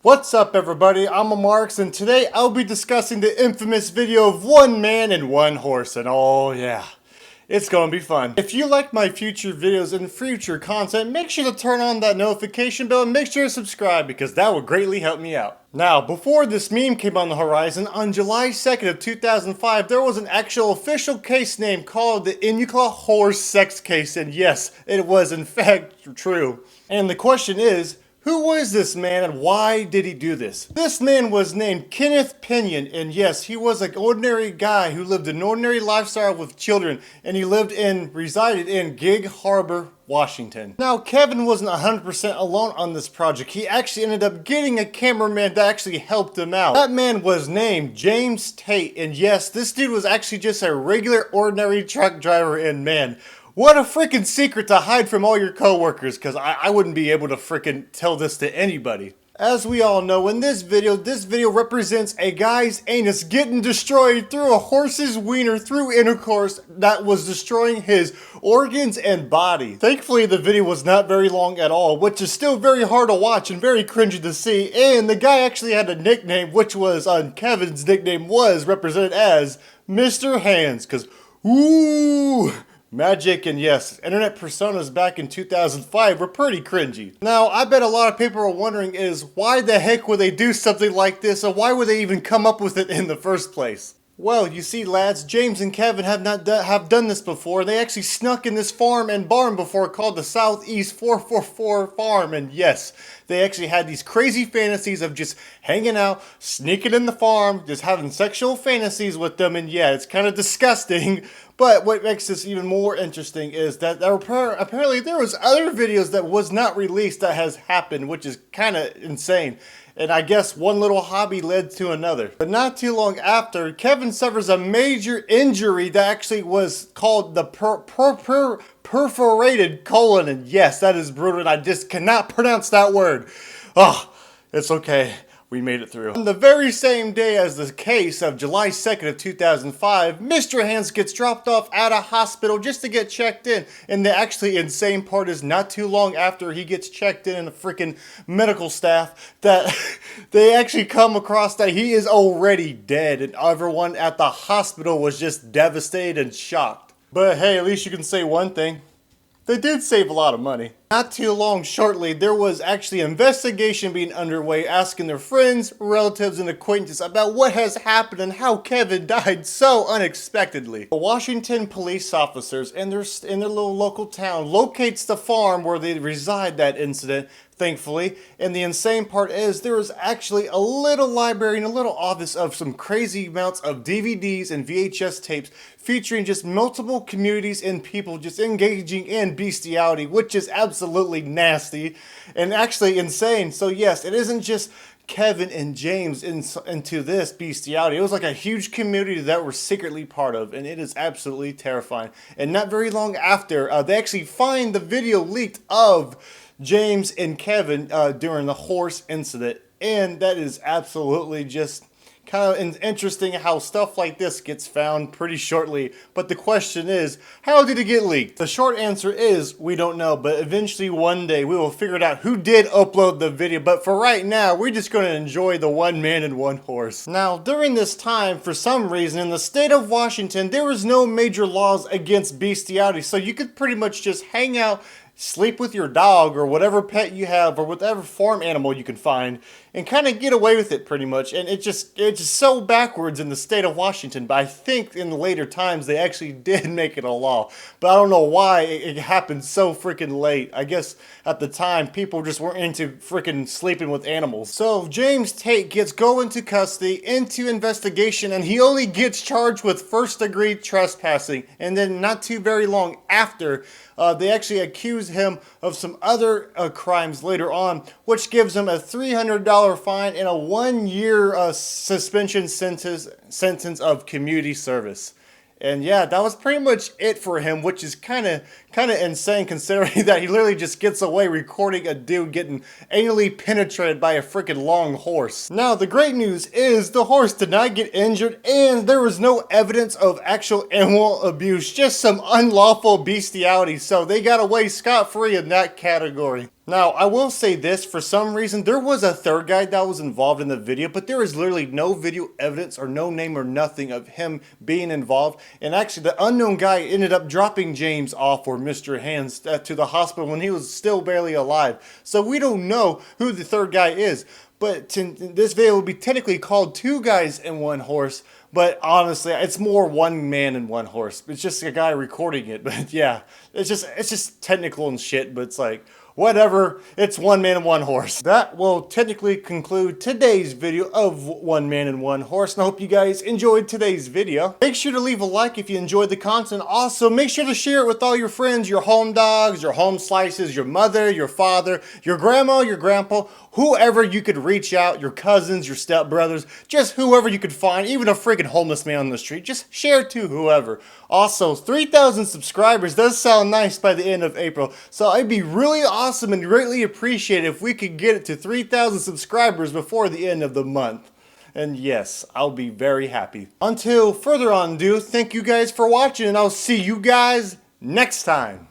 What's up everybody, I'm Amaryx and today I'll be discussing the infamous video of one man and one horse, and oh yeah, it's gonna be fun. If you like my future videos and future content, make sure to turn on that notification bell and make sure to subscribe because that would greatly help me out. Now, before this meme came on the horizon, on July 2nd of 2005, there was an actual official case name called the Inuka horse sex case, and yes, it was in fact true. And the question is, who was this man and why did he do this? This man was named Kenneth Pinion, and yes, he was an ordinary guy who lived an ordinary lifestyle with children, and he resided in Gig Harbor, Washington. Now, Kevin wasn't 100% alone on this project. He actually ended up getting a cameraman that actually helped him out. That man was named James Tate, and yes, this dude was actually just a regular ordinary truck driver, and man, what a freaking secret to hide from all your coworkers, because I wouldn't be able to freaking tell this to anybody. As we all know, in this video represents a guy's anus getting destroyed through a horse's wiener through intercourse that was destroying his organs and body. Thankfully, the video was not very long at all, which is still very hard to watch and very cringy to see, and the guy actually had a nickname, which was, Kevin's nickname was represented as Mr. Hands, because, ooh, magic and yes, internet personas back in 2005 were pretty cringy. Now, I bet a lot of people are wondering is why the heck would they do something like this, or why would they even come up with it in the first place? Well, you see lads, James and Kevin have done this before. They actually snuck in this farm and barn before called the Southeast 444 Farm, and yes, they actually had these crazy fantasies of just hanging out, sneaking in the farm, just having sexual fantasies with them, and yeah, it's kind of disgusting. But what makes this even more interesting is that apparently there was other videos that was not released that has happened, which is kind of insane. And I guess one little hobby led to another. But not too long after, Kevin suffers a major injury that actually was called the perforated colon. And yes, that is brutal, and I just cannot pronounce that word. Oh, it's okay. We made it through. On the very same day as the case of July 2nd of 2005, Mr. Hands gets dropped off at a hospital just to get checked in. And the actually insane part is not too long after he gets checked in and the freaking medical staff that they actually come across that he is already dead. And everyone at the hospital was just devastated and shocked. But hey, at least you can say one thing. They did save a lot of money. Not too long shortly, there was actually an investigation being underway asking their friends, relatives, and acquaintances about what has happened and how Kevin died so unexpectedly. The Washington police officers in their little local town locates the farm where they reside that incident, thankfully. And the insane part is there was actually a little library and a little office of some crazy amounts of DVDs and VHS tapes featuring just multiple communities and people just engaging in bestiality, which is absolutely nasty and actually insane. So yes, it isn't just Kevin and James into this bestiality. It was like a huge community that we're secretly part of, and it is absolutely terrifying. And not very long after, they actually find the video leaked of James and Kevin during the horse incident, and that is absolutely just kind of interesting how stuff like this gets found pretty shortly. But the question is, how did it get leaked? The short answer is, we don't know, but eventually one day we will figure it out who did upload the video. But for right now, we're just going to enjoy the one man and one horse. Now, during this time, for some reason, in the state of Washington, there was no major laws against bestiality, so you could pretty much just hang out, sleep with your dog or whatever pet you have or whatever farm animal you can find and kind of get away with it pretty much. And it's just so backwards in the state of Washington, but I think in the later times they actually did make it a law. But I don't know why it happened so freaking late. I guess at the time people just weren't into freaking sleeping with animals. So James Tate gets go into custody, into investigation, and he only gets charged with first-degree trespassing. And then not too very long after, they actually accuse him of some other crimes later on, which gives him a $300 fine and a 1-year suspension sentence of community service. And yeah, that was pretty much it for him, which is kind of insane considering that he literally just gets away recording a dude getting anally penetrated by a freaking long horse. Now, the great news is the horse did not get injured and there was no evidence of actual animal abuse, just some unlawful bestiality, so they got away scot-free in that category. Now, I will say this, for some reason, there was a third guy that was involved in the video, but there is literally no video evidence or no name or nothing of him being involved. And actually, the unknown guy ended up dropping James off, or Mr. Hands, to the hospital when he was still barely alive. So we don't know who the third guy is. But this video will be technically called Two Guys and One Horse. But honestly, it's more one man and one horse. It's just a guy recording it. But yeah, it's just technical and shit. But it's like, whatever, it's one man and one horse. That will technically conclude today's video of One Man and One Horse, and I hope you guys enjoyed today's video. Make sure to leave a like if you enjoyed the content. Also, make sure to share it with all your friends, your home dogs, your home slices, your mother, your father, your grandma, your grandpa, whoever you could reach out, your cousins, your stepbrothers, just whoever you could find, even a freaking homeless man on the street. Just share it to whoever. Also, 3,000 subscribers does sound nice by the end of April, so it'd be really awesome and greatly appreciated if we could get it to 3,000 subscribers before the end of the month. And yes, I'll be very happy. Until further ado, thank you guys for watching, and I'll see you guys next time.